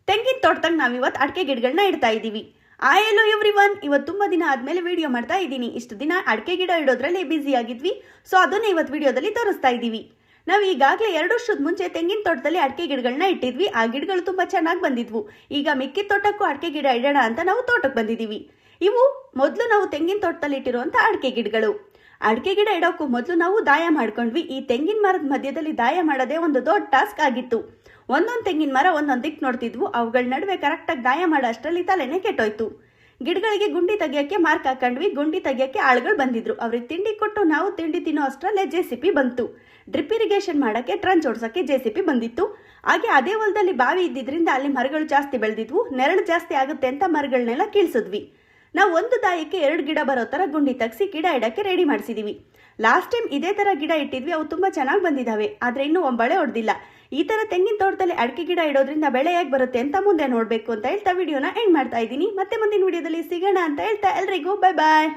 ತೆಂಗಿನ ತೋಟದಾಗ ನಾವಿವತ್ತು ಅಡಿಕೆ ಗಿಡಗಳನ್ನ ಇಡ್ತಾ ಇದ್ದೀವಿ. ಎಲ್ಲೋ ಎವ್ರಿವನ್, ಇವತ್ತು ತುಂಬ ದಿನ ಆದಮೇಲೆ ವಿಡಿಯೋ ಮಾಡ್ತಾ ಇದ್ದೀನಿ. ಇಷ್ಟು ದಿನ ಅಡಿಕೆ ಗಿಡ ಇಡೋದ್ರಲ್ಲಿ ಬ್ಯುಸಿ ಆಗಿದ್ವಿ. ಸೊ ಅದನ್ನೇ ಇವತ್ತು ವಿಡಿಯೋದಲ್ಲಿ ತೋರಿಸ್ತಾ ಇದ್ದೀವಿ. ನಾವು ಈಗಾಗಲೇ 2 ವರ್ಷದ ಮುಂಚೆ ತೆಂಗಿನ ತೋಟದಲ್ಲಿ ಅಡಿಕೆ ಗಿಡಗಳನ್ನ ಇಟ್ಟಿದ್ವಿ. ಆ ಗಿಡಗಳು ತುಂಬ ಚೆನ್ನಾಗಿ ಬಂದಿದ್ವು. ಈಗ ಮಿಕ್ಕಿದ ತೋಟಕ್ಕೂ ಅಡಿಕೆ ಗಿಡ ಇಡೋಣ ಅಂತ ನಾವು ತೋಟಕ್ಕೆ ಬಂದಿದ್ದೀವಿ. ಇವು ಮೊದಲು ನಾವು ತೆಂಗಿನ ತೋಟದಲ್ಲಿ ಇಟ್ಟಿರುವಂಥ ಅಡಿಕೆ ಗಿಡಗಳು. ಅಡಿಕೆ ಗಿಡ ಇಡೋಕ್ಕೂ ಮೊದಲು ನಾವು ದಾಯ ಮಾಡ್ಕೊಂಡ್ವಿ. ಈ ತೆಂಗಿನ ಮರದ ಮಧ್ಯದಲ್ಲಿ ದಾಯ ಮಾಡೋದೇ ಒಂದು ದೊಡ್ಡ ಟಾಸ್ಕ್ ಆಗಿತ್ತು. ಒಂದೊಂದು ತೆಂಗಿನ ಮರ ಒಂದೊಂದು ದಿಕ್ಕು ನೋಡ್ತಿದ್ವು. ಅವುಗಳ ನಡುವೆ ಕರೆಕ್ಟಾಗಿ ದಾಯ ಮಾಡೋ ಅಷ್ಟರಲ್ಲಿ ತಲೆನೇ ಕೆಟ್ಟೋಯ್ತು. ಗಿಡಗಳಿಗೆ ಗುಂಡಿ ತೆಗಿಯೋಕ್ಕೆ ಮಾರ್ಕ್ ಹಾಕೊಂಡ್ವಿ. ಗುಂಡಿ ತೆಗಿಯೋಕ್ಕೆ ಆಳುಗಳು ಬಂದಿದ್ರು. ಅವ್ರಿಗೆ ತಿಂಡಿ ಕೊಟ್ಟು ನಾವು ತಿಂಡಿ ತಿನ್ನೋ ಅಷ್ಟರಲ್ಲೇ JCP ಬಂತು. ಡ್ರಿಪ್ ಇರಿಗೇಷನ್ ಮಾಡೋಕ್ಕೆ ಟ್ರಂಚ್ ಓಡಿಸೋಕ್ಕೆ JCP ಬಂದಿತ್ತು. ಹಾಗೆ ಅದೇ ಹೊಲದಲ್ಲಿ ಬಾವಿ ಇದ್ದಿದ್ರಿಂದ ಅಲ್ಲಿ ಮರಗಳು ಜಾಸ್ತಿ ಬೆಳೆದಿದ್ವು. ನೆರಳು ಜಾಸ್ತಿ ಆಗುತ್ತೆ ಅಂತ ಮರಗಳನ್ನೆಲ್ಲ ಕೀಳ್ಸಿದ್ವಿ. ನಾವು ಒಂದು ದಾಯಕ್ಕೆ 2 ಗಿಡ ಬರೋ ಥರ ಗುಂಡಿ ತೆಗೆಸಿ ಗಿಡ ಇಡೋಕ್ಕೆ ರೆಡಿ ಮಾಡಿಸಿದ್ದೀವಿ. ಲಾಸ್ಟ್ ಟೈಮ್ ಇದೇ ಥರ ಗಿಡ ಇಟ್ಟಿದ್ವಿ. ಅವು ತುಂಬ ಚೆನ್ನಾಗಿ ಬಂದಿದ್ದಾವೆ. ಆದರೆ ಇನ್ನೂ ಒಂಬಳೆ ಹೊಡೆದಿಲ್ಲ. ಈ ಥರ ತೆಂಗಿನ ತೋಟದಲ್ಲಿ ಅಡಿಕೆ ಗಿಡ ಇಡೋದ್ರಿಂದ ಬೆಳೆ ಹೇಗೆ ಬರುತ್ತೆ ಅಂತ ಮುಂದೆ ನೋಡಬೇಕು ಅಂತ ಹೇಳ್ತಾ ವಿಡಿಯೋನ ಎಂಡ್ ಮಾಡ್ತಾ ಇದ್ದೀನಿ. ಮತ್ತೆ ಮುಂದಿನ ವಿಡಿಯೋದಲ್ಲಿ ಸಿಗೋಣ ಅಂತ ಹೇಳ್ತಾ ಎಲ್ರಿಗೂ ಬೈ ಬಾಯ್.